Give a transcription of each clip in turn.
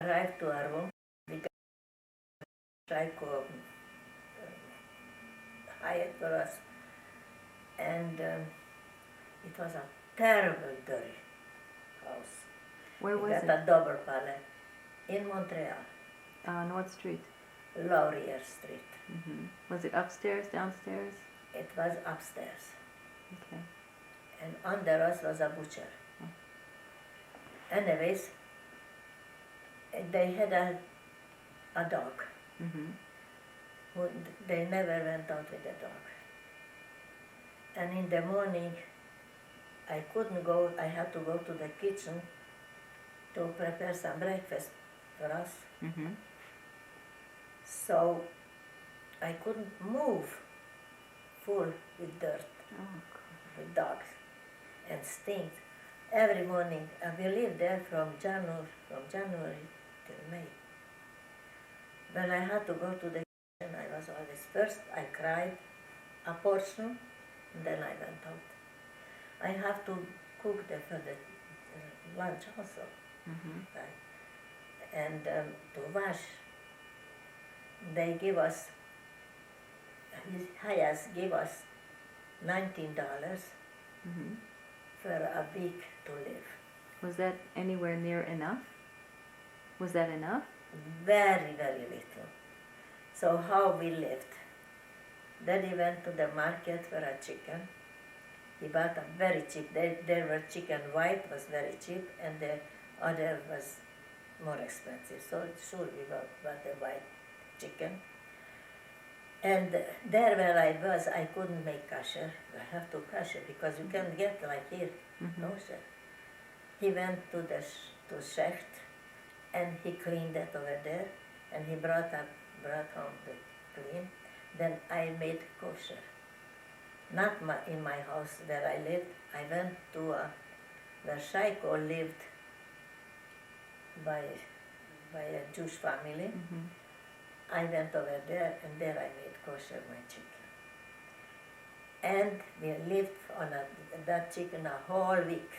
arrived to our room. We got Straiko hired for us, and it was a terrible, dirty house. Where was we it? got a double pallet in Montreal, On what street? Laurier Street. Mm-hmm. Was it upstairs, downstairs? It was upstairs, Okay. and under us was a butcher. Oh. Anyways, they had a dog. Mm-hmm. They never went out with the dog. And in the morning, I couldn't go, I had to go to the kitchen to prepare some breakfast for us. Mm-hmm. So I couldn't move, full with dirt, Oh, with dogs, and stink. Every morning, we lived there from January till May. When I had to go to the kitchen, I was always first, I cried a portion, and then I went out. I have to cook for the lunch also, Mm-hmm. right? And to wash, they give us, Hayas give us $19 Mm-hmm. for a week to live. Was that anywhere near enough? Was that enough? Very, very little. So how we lived. Then he went to the market for a chicken. He bought a very cheap, there were chicken white was very cheap, and the other was more expensive. So sure we bought the white chicken. And there where I was, I couldn't make kosher. I have to kosher because you can't get like here, Mm-hmm. kosher. He went to the to Shecht, and he cleaned it over there, and he brought home the clean. Then I made kosher. Not in my house where I lived. I went to where Shaiko lived by a Jewish family. Mm-hmm. I went over there, and there I made kosher my chicken. And we lived on that chicken a whole week.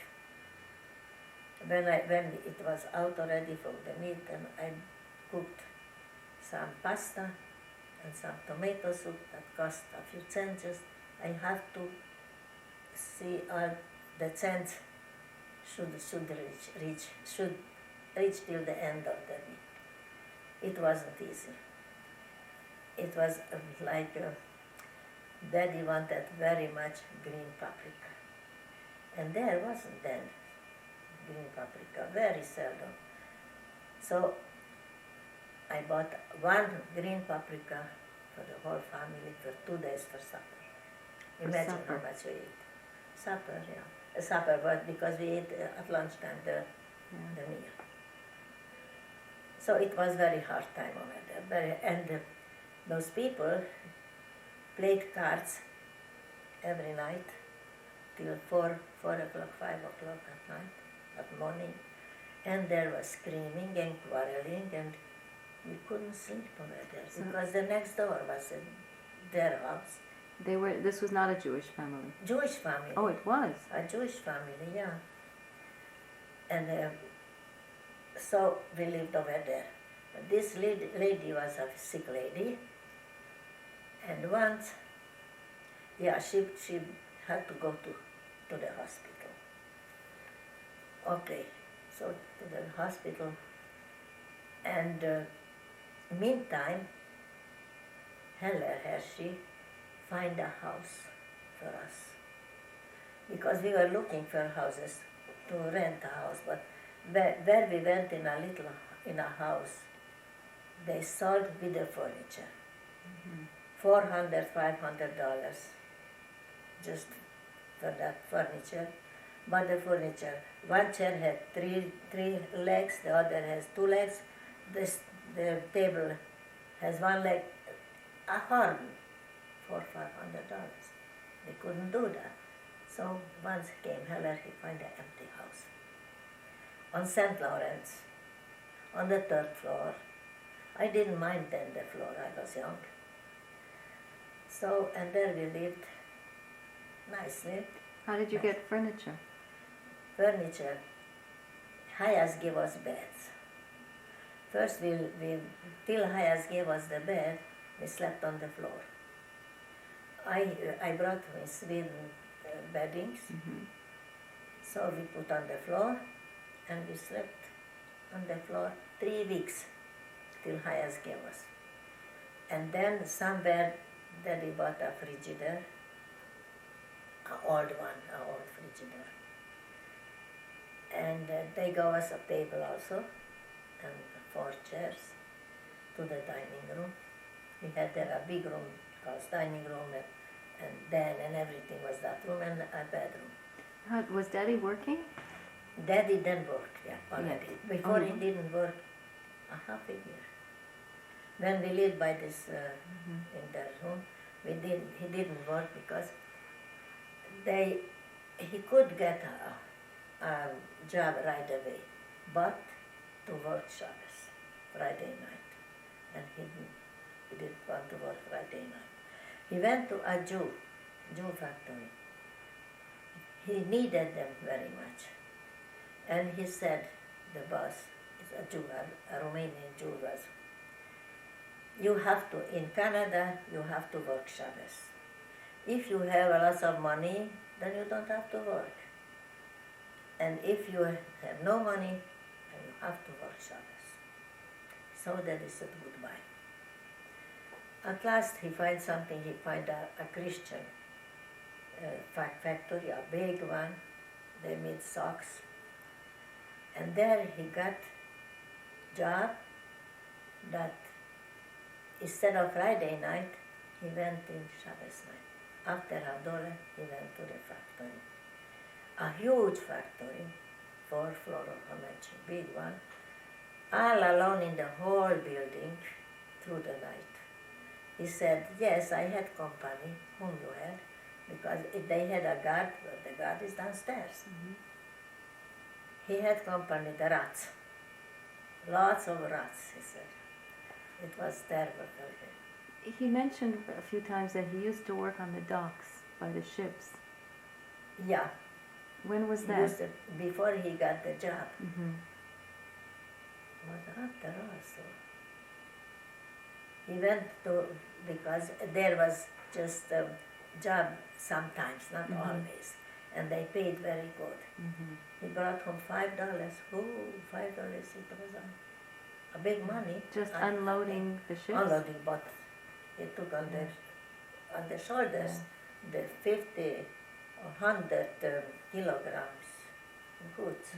When it was out already from the meat, and I cooked some pasta and some tomato soup that cost a few cents. I have to see all the cents should reach till the end of the week. It wasn't easy. It was like Daddy wanted very much green paprika, and there wasn't then green paprika, very seldom. So I bought one green paprika for the whole family for 2 days for supper. Imagine supper. how much we ate. Supper, yeah. Supper, but because we ate at lunchtime the meal. So it was very hard time over there. And those people played cards every night till 4 o'clock, 5 o'clock at night, at morning. And there was screaming and quarreling, and we couldn't sleep over there because the next door was their house. This was not a Jewish family. Jewish family. Oh, it was. A Jewish family, yeah. And so we lived over there. But this lady was a sick lady, and once, she had to go to the hospital. Okay, so to the hospital, and meantime, Heller Hershey find a house for us, because we were looking for houses to rent a house, but where we went in a house, they sold with the furniture, $400, $500 just for that furniture. But the furniture, one chair had three legs, the other has 2 legs. The table has 1 leg, a horn for $500. They couldn't do that. So once came Heller, he found an empty house on St. Lawrence, on the 3rd floor. I didn't mind then the floor, I was young. So, and there we lived nicely. How did you get furniture? Furniture, Hayas gave us beds. First, till Hayas gave us the bed, we slept on the floor. I brought my Sweden beddings, so we put on the floor, and we slept on the floor 3 weeks till Hayas gave us. And then somewhere Daddy bought a frigidaire, an old frigidaire. And they gave us a table also, and 4 chairs to the dining room. We had there a big room called dining room, and then and everything was that room and a bedroom. Was Daddy working? Daddy then worked, yeah, already. Yes. Before he didn't work a half a year. When we lived by this in their room, he didn't work because he could get a job right away, but to work Shabbos, Friday night, and he didn't want to work Friday night. He went to a Jew factory. He needed them very much, and he said, the boss is a Jew, a Romanian Jew was. You have to, in Canada, you have to work Shabbos. If you have a lot of money, then you don't have to work. And if you have no money, then you have to work Shabbos. So that is said goodbye. At last he finds something, he finds a Christian factory, a big one. They made socks. And there he got job that instead of Friday night, he went in Shabbos night. After Hadorah, he went to the factory. A huge factory, 4-floor, big one, all alone in the whole building through the night. He said, yes, I had company, whom you had, because if they had a guard, the guard is downstairs. He had company, the rats. Lots of rats, he said. It was terrible for him. He mentioned a few times that he used to work on the docks by the ships. Yeah. When was He that? used to, before he got the job. But after also, he went to, because there was just a job sometimes, not always, and they paid very good. He brought home $5. $5, it was a big money. Just unloading the ships? Unloading, but he took on the shoulders the 50 or 100 kilograms goods.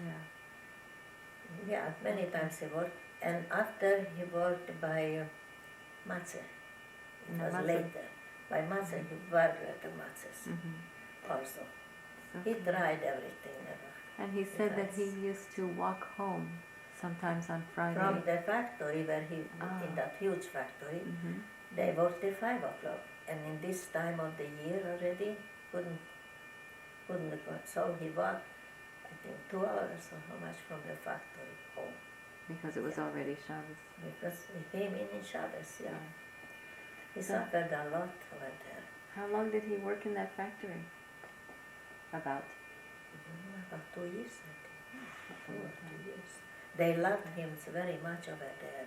Yeah, many times he worked. And after he worked by Matze. It was later. By Matze, he worked at the Matzes also. So He tried everything. And he said that he used to walk home sometimes on Friday. From the factory where he, in that huge factory, they worked till 5 o'clock. And in this time of the year already, couldn't go. So he walked, I think, 2 hours or how much from the factory home. Because it was already Shabbos. Because he came in Shabbos, He suffered a lot over there. How long did he work in that factory? About 2 years, I think. 2 or 3 years. They loved him very much over there.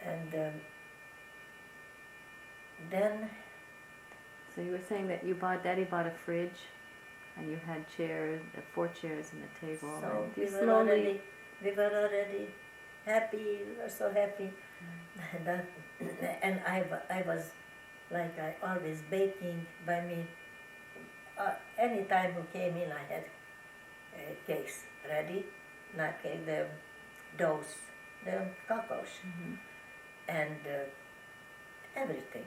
And then... So you were saying that Daddy bought a fridge, and you had chairs, 4 chairs and a table. So and we were already happy, we were so happy. And I was, like I always baking by me. Any time who came in, I had cakes ready, like the doughs, the cacos, and everything.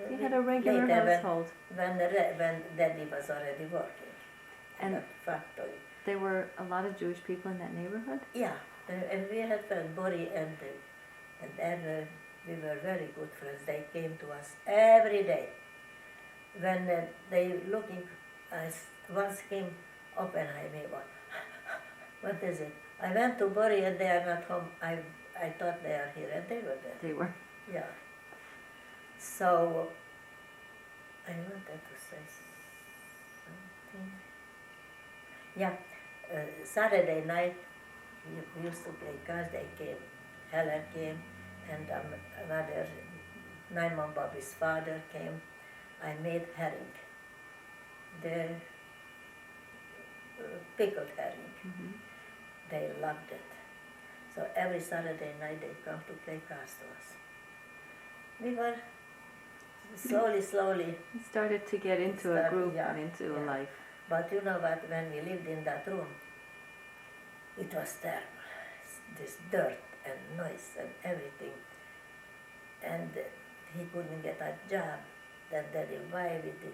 You had a regular household. When Daddy was already working in that factory. There were a lot of Jewish people in that neighborhood? Yeah, and we had friends, Bori and then we were very good friends. They came to us every day. When they looking, once came Oppenheimer, what is it? I went to Bori and they are not home. I thought they are here, and they were there. They were? Yeah. So, I wanted to say something. Yeah, Saturday night we used to play cards. They came, Heller came, and another, Naiman Bobby's father came. I made herring, the pickled herring. Mm-hmm. They loved it. So every Saturday night they come to play cards to us. We were slowly, You started to get into a group and into a life. But you know what, when we lived in that room, it was terrible. This dirt and noise and everything. And he couldn't get a job. Then Daddy, why did you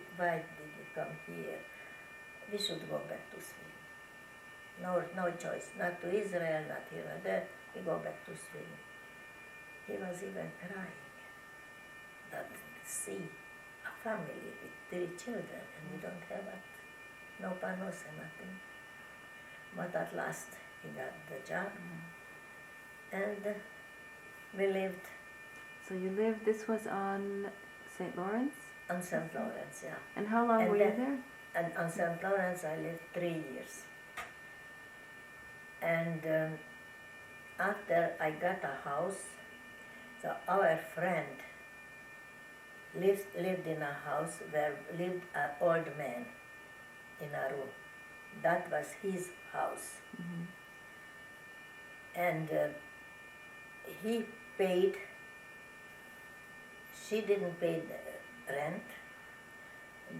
come here? We should go back to Sweden. No choice, not to Israel, not here and there. We go back to Sweden. He was even crying that see a family with 3 children and we don't have it. No panos and nothing. But at last he got the job and we lived. So you lived, this was on St. Lawrence? On St. Lawrence, yeah. And how long were you there? And on St. Lawrence I lived 3 years. And after I got a house, so our friend lived in a house where lived an old man in a room. That was his house. Mm-hmm. And he paid, she didn't pay the rent.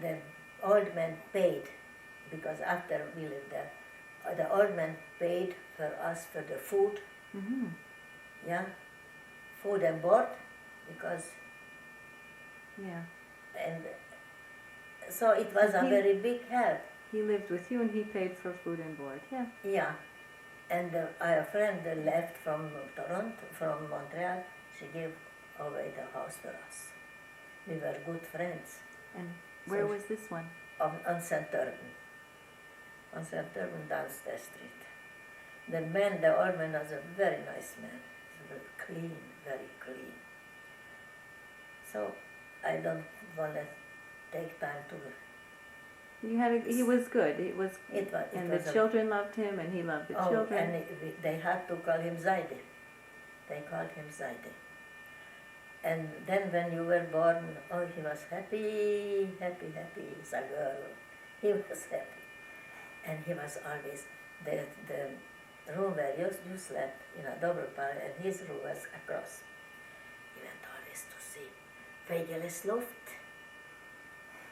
The old man paid, because after we lived there, the old man paid for us for the food, Mm-hmm. yeah, food and board, because, Yeah. and so it was a very big help. He lived with you and he paid for food and board, yeah. Yeah, and our friend left from Toronto, from Montreal. She gave away the house for us. We were good friends. And where was this one? On St. Urban. On St. Urban, downstairs street. The man, the old man, was a very nice man. Very clean, very clean. So I don't want to take time to. He was good. It was and the children loved him, and he loved the children. And they had to call him Zaidi. They called him Zaidi. And then when you were born, he was happy. He's a girl. He was happy. And he was always, the room where you slept in a double pair, and his room was across. He went always to see, Feigeles Luft.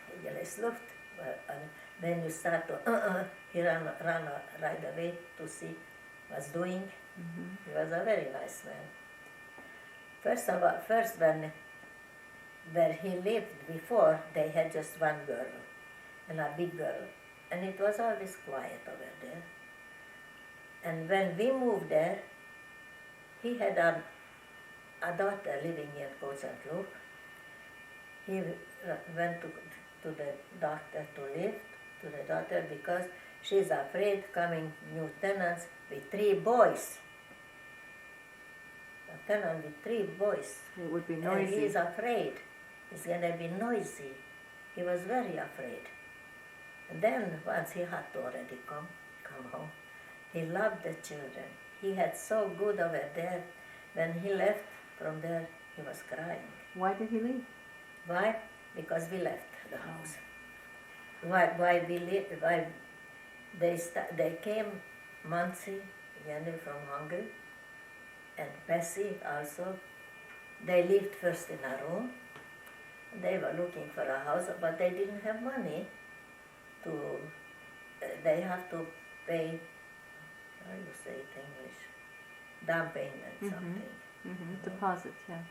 Feigeles Luft. And when you start to, he ran right away to see what's doing. Mm-hmm. He was a very nice man. First where he lived before, they had just one girl, and a big girl, and it was always quiet over there. And when we moved there, he had a daughter living in Côte Saint-Loup. He went to the doctor to live to the daughter because she's afraid coming new tenants with 3 boys. A tenant with 3 boys. It would be noisy. And he's afraid. It's going to be noisy. He was very afraid. And then once he had to already come home, he loved the children. He had so good over there. When he left from there, he was crying. Why did he leave? Why? Because we left the house. Why we lived? Why they came, Mansi, Jenny from Hungary, and Bessie also. They lived first in a room. They were looking for a house, but they didn't have money to. They have to pay. How do you say it in English? Down payment, something. Mm-hmm. Deposit, yeah.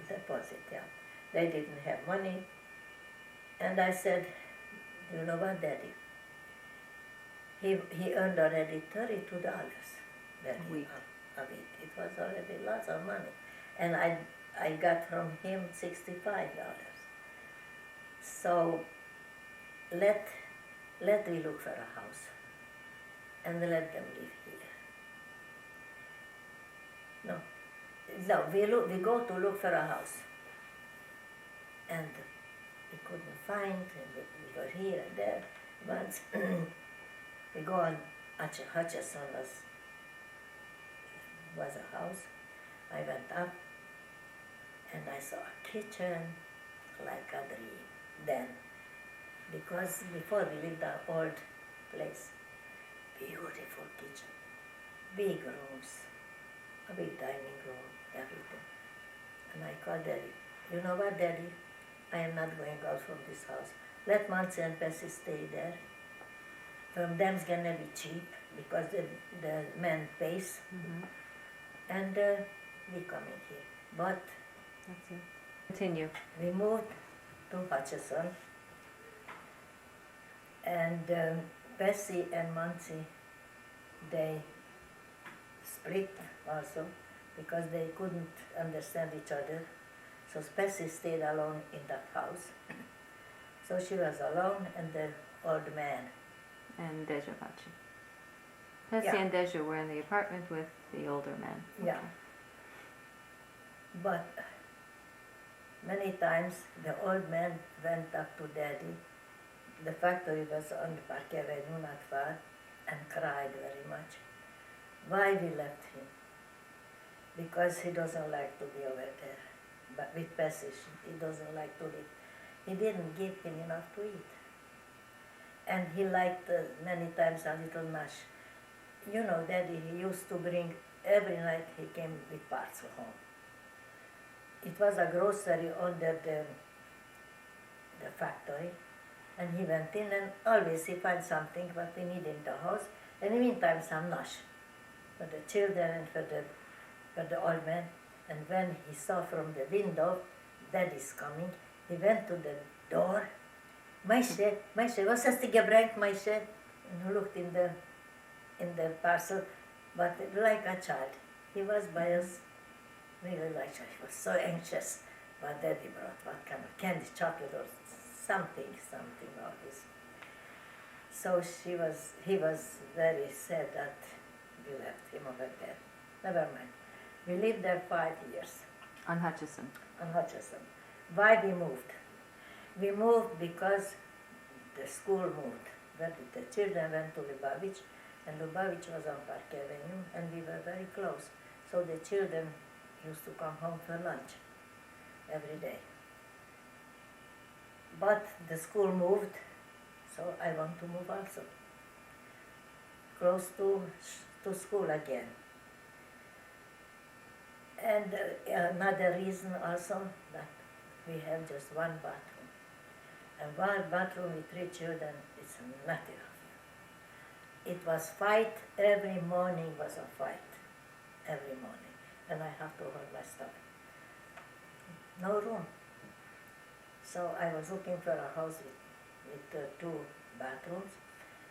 Deposit, yeah. They didn't have money. And I said, you know what, Daddy? He earned already $32 a week. A week. It was already lots of money. And I got from him $65. So let me look for a house and let them live here. No, we go to look for a house. And we couldn't find, and we go here and there. Once we go on Hutchison was was a house. I went up and I saw a kitchen like a dream then. Because before we lived in an old place, beautiful kitchen, big rooms, a big dining room, everything. And I called Daddy. You know what, Daddy? I am not going out from this house. Let Monty and Bessie stay there. From them's gonna be cheap because the man pays. Mm-hmm. And we coming here. But That's it. Continue. we moved to Hutchison. And Bessie and Monty, they split also because they couldn't understand each other. So Bessie stayed alone in that house. So she was alone and the old man. And Deja Pachi. Bessie Yeah. and Deja were in the apartment with the older man. Yeah. But many times the old man went up to Daddy. The factory was on the Park Avenue, not far, and cried very much. Why we left him? Because he doesn't like to be over there. But with Bessie, he doesn't like to live. He didn't give him enough to eat. And he liked many times a little mash. You know, Daddy, he used to bring, every night he came with parts home. It was a grocery under the factory. And he went in and always he found something what we need in the house. And in the meantime, some nash for the children and for the old man. And when he saw from the window, Daddy's coming, he went to the door. Meisje, was hast du gebrannt, Meisje? And he looked in the parcel, but like a child. He was by us, really like he was so anxious. But Daddy brought what kind of candy, chocolate or something always. So he was very sad that we left him over there. Never mind. We lived there 5 years. On Hutchison. On Hutchison. Why we moved? We moved because the school moved. The children went to Lubavitch, and Lubavitch was on Park Avenue, and we were very close. So the children used to come home for lunch every day. But the school moved, so I want to move also. Close to school again. And another reason also that we have just one bathroom. And one bathroom with 3 children is not enough. It was fight, every morning was a fight. Every morning. And I have to hold my stuff. No room. So I was looking for a house with 2 bathrooms.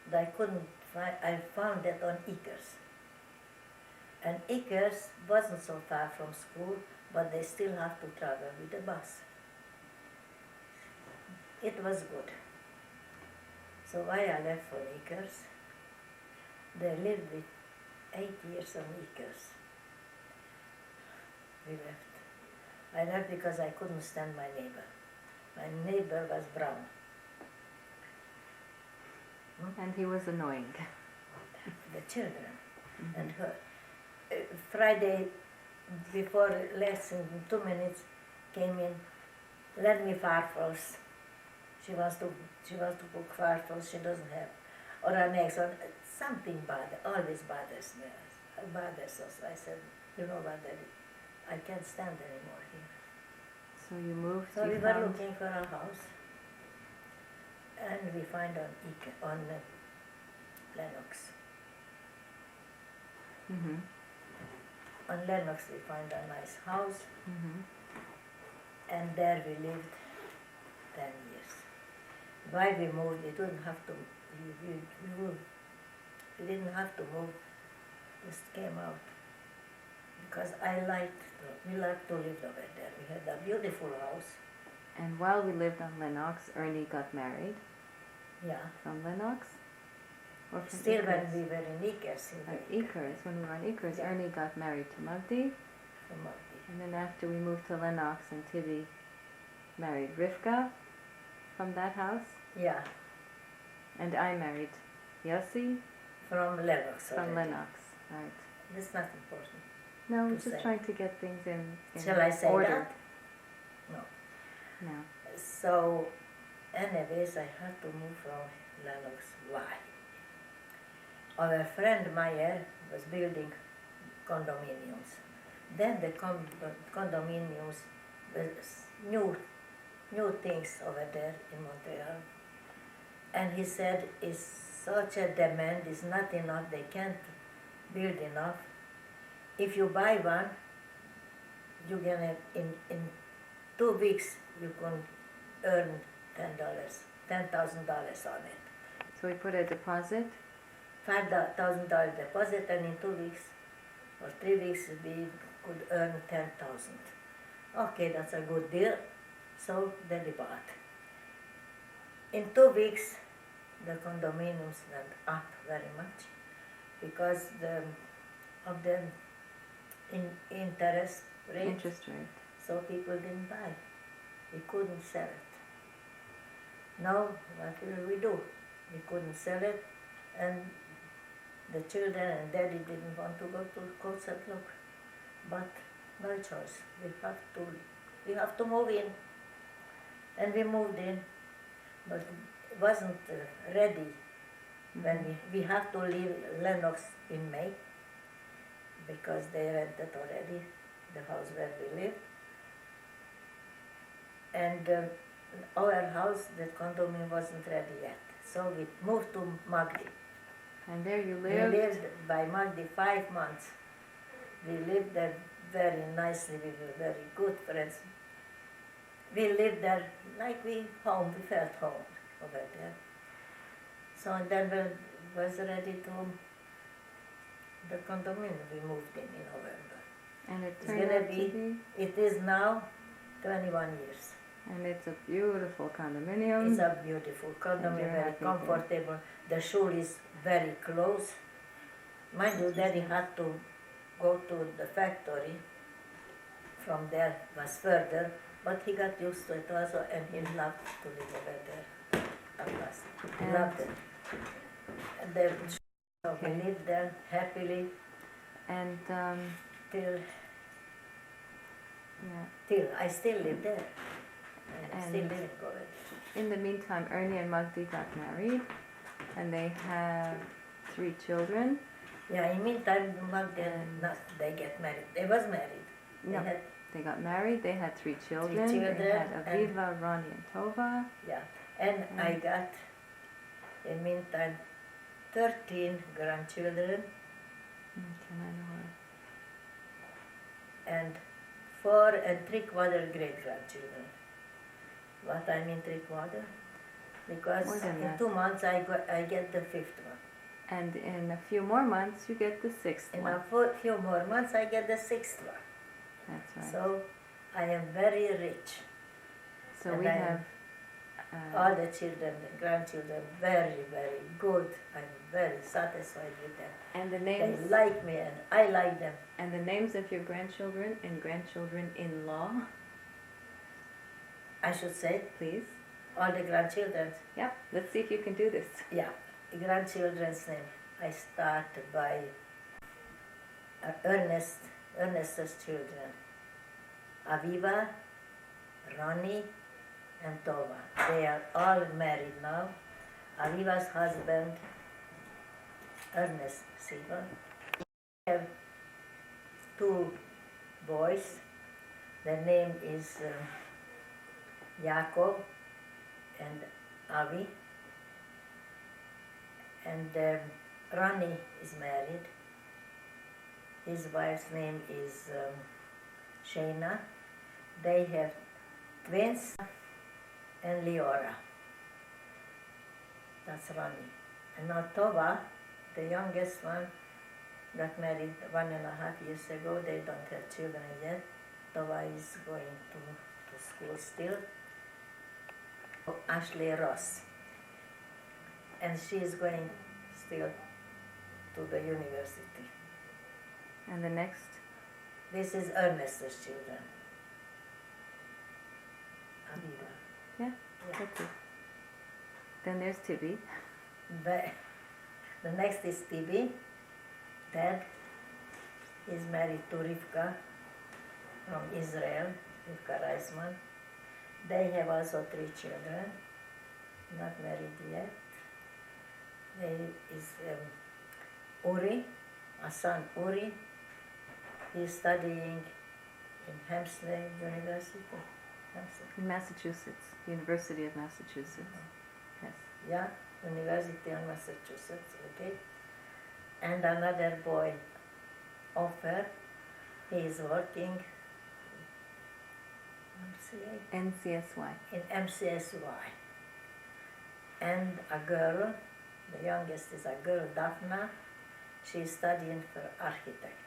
But I couldn't find, I found that on Acres. And Acres wasn't so far from school, but they still have to travel with the bus. It was good. So why I left for Acres? They lived with 8 years on Acres. We left. I left because I couldn't stand my neighbor. My neighbor was brown. And he was annoying. The children and her. Friday before lesson, 2 minutes, came in. Let me farfels. She wants to cook farfels. She doesn't have, or an eggs, or something always bothers me. Bothers us. I said, you know what, Daddy, I can't stand anymore here. So you moved. So you we were found- looking for a house, and we find on Lennox. Mhm. On Lennox we find a nice house, Mhm. and there we lived 10 years. Why we moved? We didn't have to. We didn't have to move. Just came out because we liked to live over there. We had a beautiful house. And while we lived on Lennox, Ernie got married Yeah. from Lennox? Or from Still, when Acres? we were in Acres, When we were on Acres, Yeah. Ernie got married to Magdi. from Malti. And then after we moved to Lennox and Tibi married Rivka from that house. Yeah, And I married Yossi from Lennox. from already. Lennox. Right. That's not important. No, we're to just say. trying to get things in Shall I say order. that? No. No. So, anyways, I had to move from Lennox. Why? Our friend Meyer was building condominiums. Then the condominiums was new things over there in Montreal. And he said, it's such a demand, it's not enough, they can't build enough. If you buy one, you're gonna, in 2 weeks, you can earn $10,000 on it. So we put a deposit. $5,000 deposit, and in 2 weeks or 3 weeks we could earn 10,000. Okay, that's a good deal. So then we bought. In 2 weeks, the condominiums went up very much because of the interest rate. Interest rate. So people didn't buy. We couldn't sell it. Now, what will we do? We couldn't sell it, and the children and daddy didn't want to go to Cold Look. But no choice. We have to move in. And we moved in, but it wasn't ready when we have to leave Lennox in May because they rented already the house where we live. And our house, the condominium, wasn't ready yet. So we moved to Magdi. And there you lived? We lived by Magdi 5 months. We lived there very nicely. We were very good friends. We lived there like we felt home over there. So then we was ready to the condominium. We moved in November. And it It's turned gonna out to be? It is now 21 years. And it's a beautiful condominium. It's a beautiful condominium, you're very happy comfortable. The shul is very close. Mind you, Daddy had to go to the factory. From there was further, but he got used to it also, and he loved to live over there. At last, he And- loved it. And then so Okay. we lived there happily And till yeah. I still live there. And I'm still And- living over there. In the meantime, Ernie and Magdi got married, and they have 3 children. Yeah, in meantime, they get married. They was married. They No, had, they got married. They had 3 children. They children had Aviva, Ronnie, and Tova. yeah. And I got, in meantime, 13 grandchildren Okay, I know her. and 4 3/4 great-grandchildren. What I mean 3/4? Because More than in that. 2 months I get the 5th one. And in a few more months, you get the 6th In one. a few more months I get the 6th one. That's right. So I am very rich. So and we I- have All the children, the grandchildren, very, very good. I'm very satisfied with them. and the They names like me and I like them. and the names of your grandchildren and grandchildren-in-law, I should say, please. all the grandchildren. Yep. Let's see if you can do this. Yeah, grandchildren's name. I start by Ernest's children. Aviva, Ronnie, and Tova. They are all married now. Aviva's husband, Ernest Silva. We have 2 boys. Their name is Jacob and Avi. And Ronnie is married. His wife's name is Shayna. They have twins and Leora. That's Ronnie. And now Tova, the youngest one, got married 1.5 years ago. They don't have children yet. Tova is going to school still. Ashley Ross. And she is going still to the university. And the next, This is Ernest's children. Aviva. yeah, Yeah. that's it. Then there's Tibby. The next is Tibi, Dad, He's married to Rivka from Israel, Rivka Reisman. They have also 3 children, not married yet. There is Uri, a son Uri. He's studying in Hampstead University. Hampstead. In Massachusetts, University of Massachusetts. Yes. Yeah, University of Massachusetts, okay. And another boy, Ofer, he is working NCSY. in MCSY. And a girl, the youngest is a girl, Daphna, she is studying for architect.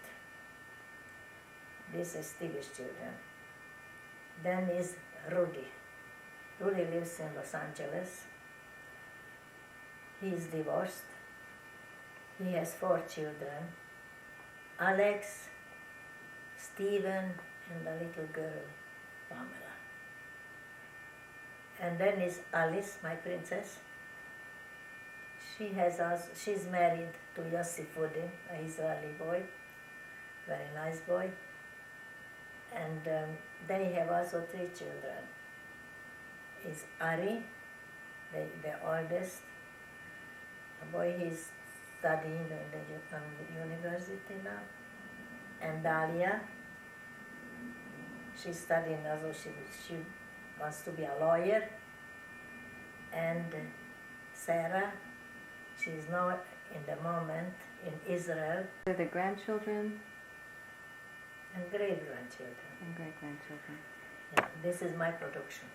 This is Stevie's children. Then is Rudy. Rudy lives in Los Angeles. He is divorced. He has 4 children. Alex, Steven, and a little girl, Pamela. And then is Alice, my princess. She's married to Yossi Fudin, an Israeli boy, very nice boy. And they have also 3 children. Is Ari, the oldest, a boy, he's studying in the university now. And Dalia, she's studying also, she wants to be a lawyer. And Sarah, she's now in the moment in Israel. They're the grandchildren And great-grandchildren. and great-grandchildren. Yeah, this is my production.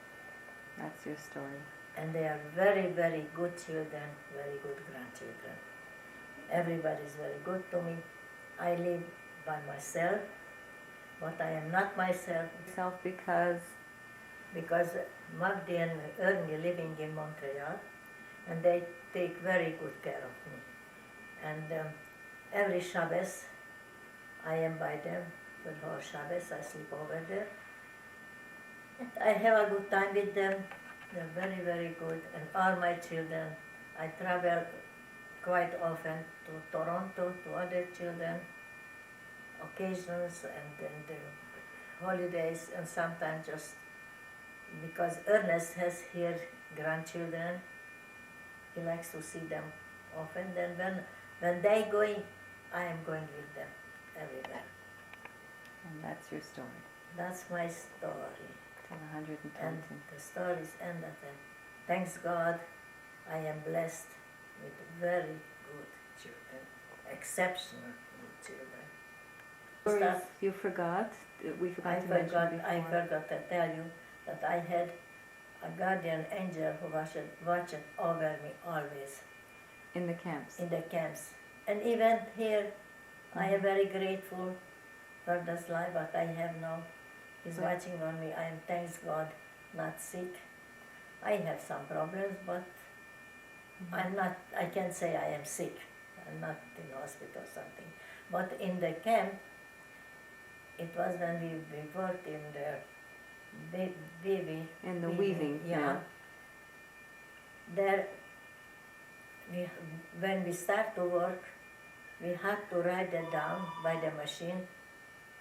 That's your story. And they are very, very good children, very good grandchildren. Everybody is very good to me. I live by myself, but I am not myself Self because because Magdi and Ernie living in Montreal, and they take very good care of me. And every Shabbos I am by them. For whole Shabbos I sleep over there. And I have a good time with them. They're very, very good. And all my children, I travel quite often to Toronto, to other children, occasions and holidays, and sometimes just because Ernest has here grandchildren, he likes to see them often. Then when they going, I am going with them everywhere. and that's your story. That's my story. Till 120. And the story is ended. And thanks God, I am blessed with very good children, exceptional good children. Stories you forgot. We forgot I to mention before. forgot to tell you that I had a guardian angel who watched over me always In the camps. in the camps. And even here, I am very grateful for this life that I have now. He's So- watching on me. I am, thanks God, not sick. I have some problems, but I can't say I am sick. I'm not in hospital or something. But in the camp, it was when we worked in the baby. In the weaving. Yeah. There, when we start to work, we had to write it down by the machine,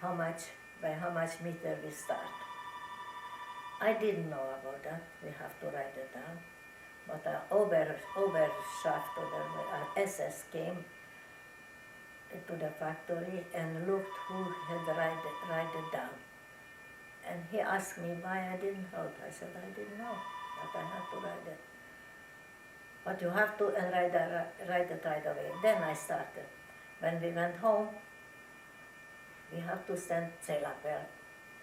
by how much meter we start. I didn't know about that. We have to write it down. But our Oberschaft or the SS came to the factory and looked who had write it down. And he asked me why I didn't know it. I said, I didn't know, but I have to write it. But you have to write it right away. Then I started. When we went home, we have to send Celapel.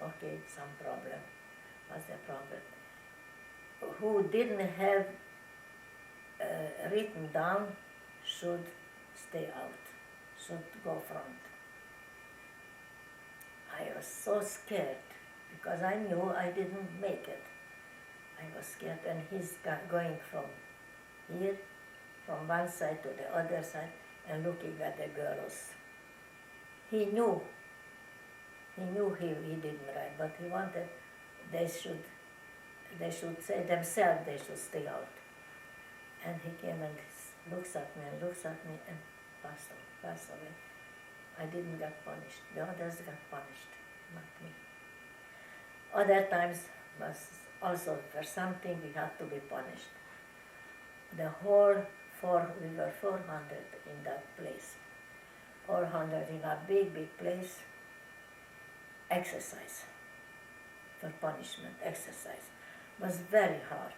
Okay, some problem. What's the problem? Who didn't have written down should stay out, should go front. I was so scared because I knew I didn't make it. I was scared, and he's going from here, from one side to the other side, and looking at the girls. He knew he didn't write, but he wanted they should say themselves they should stay out. And he came and looks at me and passed away. I didn't get punished. The others got punished, not me. Other times was also for something we had to be punished. The whole we were 400 in that place. 400 in a big, big place. Exercise for punishment, exercise. Was very hard,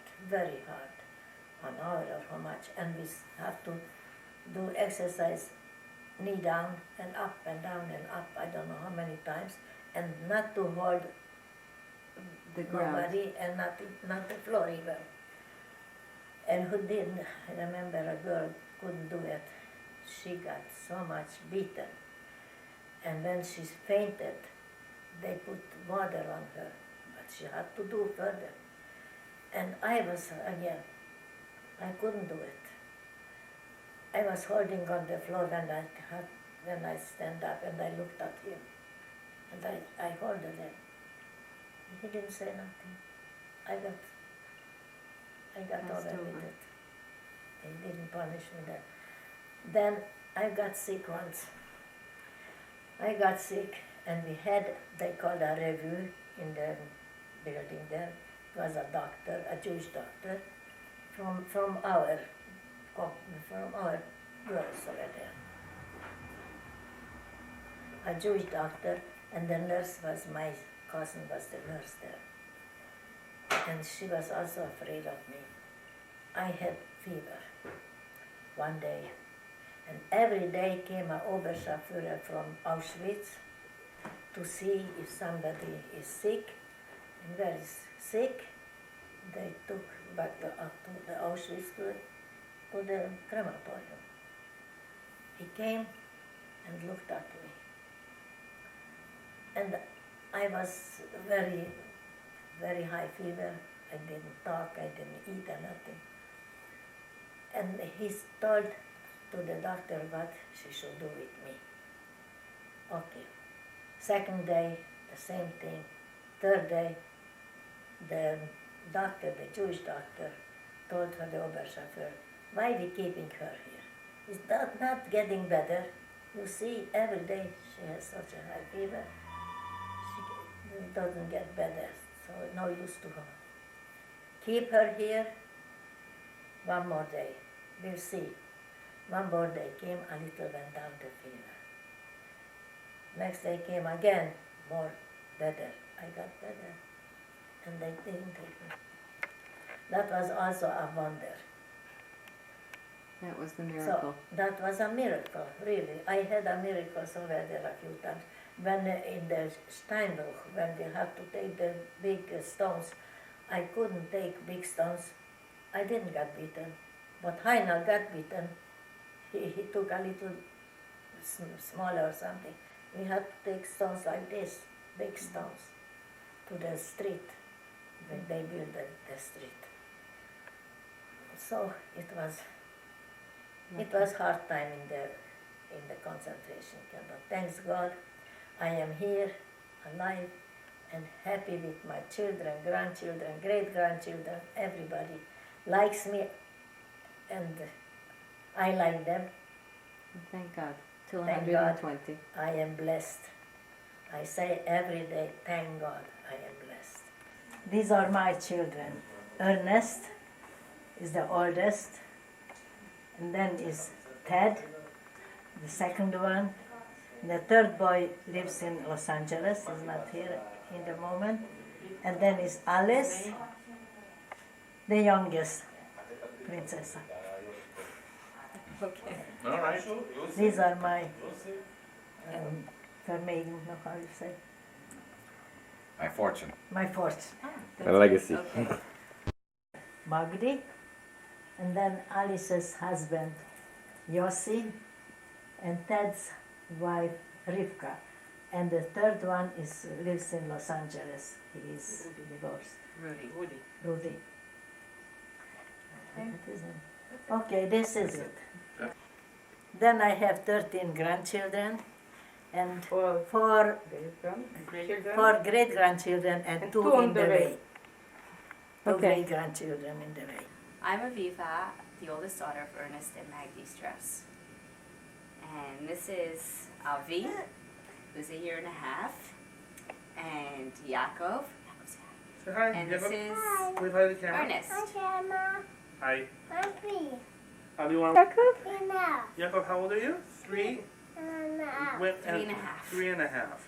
an hour or how much, and we have to do exercise knee down and up and down and up, I don't know how many times, and not to hold The ground. nobody and not the floor even. And who didn't, I remember a girl couldn't do it. She got so much beaten. And when she fainted, they put water on her, but she had to do further. And I was, again, I couldn't do it. I was holding on the floor when I stand up and I looked at him. And I held him. He didn't say nothing. I got Passed over over. with it. He didn't punish me then. Then I got sick once. I got sick and we had, they called a review in the building there. It was a doctor, a Jewish doctor, from our girls over there. A Jewish doctor, and the nurse was my cousin, was the nurse there. And she was also afraid of me. I had fever one day, and every day came an Oberscharführer from Auschwitz to see if somebody is sick, and very sick. They took back to the Auschwitz to the crematorium. He came and looked at me. And I was very, very high fever. I didn't talk, I didn't eat or nothing. And he told to the doctor what she should do with me. Okay. Second day, the same thing. Third day, the doctor, the Jewish doctor, told her, the Oberscharführer, why are we keeping her here? Is that not getting better? You see, every day she has such a high fever. It doesn't get better, so no use to her. Keep her here one more day. We'll see. One more day came, a little went down the fever. Next day came again, more better. I got better, and they didn't take me. That was also a wonder. That was the miracle. So that was a miracle, really. I had a miracle over there a few times. When in the Steinbruch, when we had to take the big stones, I couldn't take big stones. I didn't get beaten, but Heiner got beaten. He took a little smaller or something. We had to take stones like this, big stones, to the street when they built the street. So it was hard time in the concentration camp. But thanks God, I am here, alive, and happy with my children, grandchildren, great-grandchildren. Everybody likes me, and I like them. Thank God. Till Thank 120. I am blessed. I say every day, thank God, I am blessed. These are my children. Ernest is the oldest, and then is Ted, the second one. The third boy lives in Los Angeles, is not here in the moment. And then is Alice, the youngest princess. Okay. All right. These are my vermegen, how you say? My fortune. My fortune. My legacy. Okay. Magdi, and then Alice's husband, Yossi, and Ted's wife, Rivka. And the third one lives in Los Angeles. He is divorced. Rudy. Okay, this is it. Then I have 13 grandchildren and four great-grandchildren and two in the way. Two Okay. great-grandchildren in the way. I'm Aviva, the oldest daughter of Ernest and Maggie Strauss. And this is Avi, who's a year and a half, and Yaakov. Say hi. And this is Wave hi to the camera. Ernest. Hi. Happy. How do you want? Enough. Yaakov, how old are you? 3. Enough. Wait, 3.5. 3.5.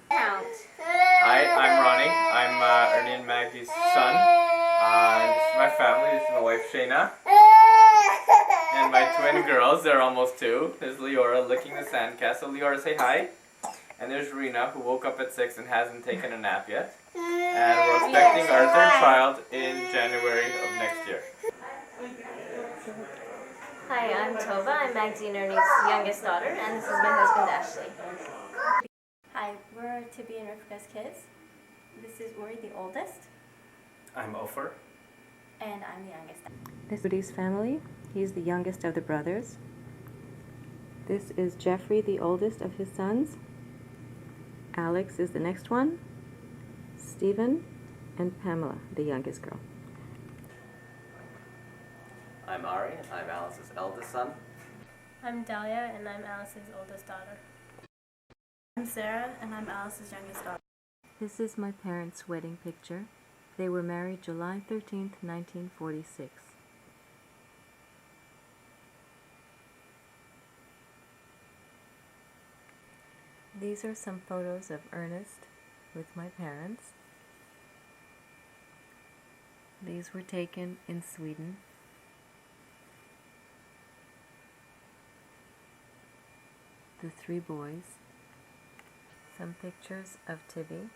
Count. Hi, I'm Ronnie. I'm Ernie and Maggie's son. This is my family. This is my wife Shayna. And my twin girls, they're almost 2. There's Leora licking the sandcastle. Leora, say hi. And there's Rena, who woke up at 6 and hasn't taken a nap yet. And we're expecting our 3rd child in January of next year. Hi, I'm Tova. I'm Magdine Ernie's youngest daughter, and this is my husband Ashley. Hi, we're Tibby and Rivka's kids. This is Uri, the oldest, I'm Ofer. and I'm the youngest. This is Rudy's family. He's the youngest of the brothers. This is Jeffrey, the oldest of his sons. Alex is the next one. Stephen and Pamela, the youngest girl. I'm Ari. I'm Alice's eldest son. I'm Dahlia, and I'm Alice's oldest daughter. I'm Sarah, and I'm Alice's youngest daughter. This is my parents' wedding picture. They were married July 13th, 1946. These are some photos of Ernest with my parents. These were taken in Sweden. The 3 boys. Some pictures of Tibby.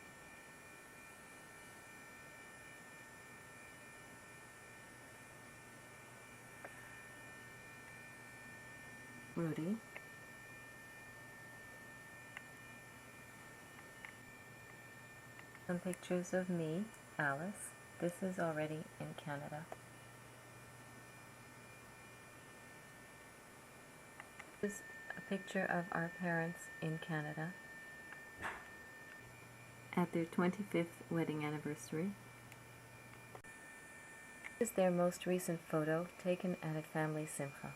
Rudy. Some pictures of me, Alice. This is already in Canada. This is a picture of our parents in Canada at their 25th wedding anniversary. This is their most recent photo taken at a family simcha.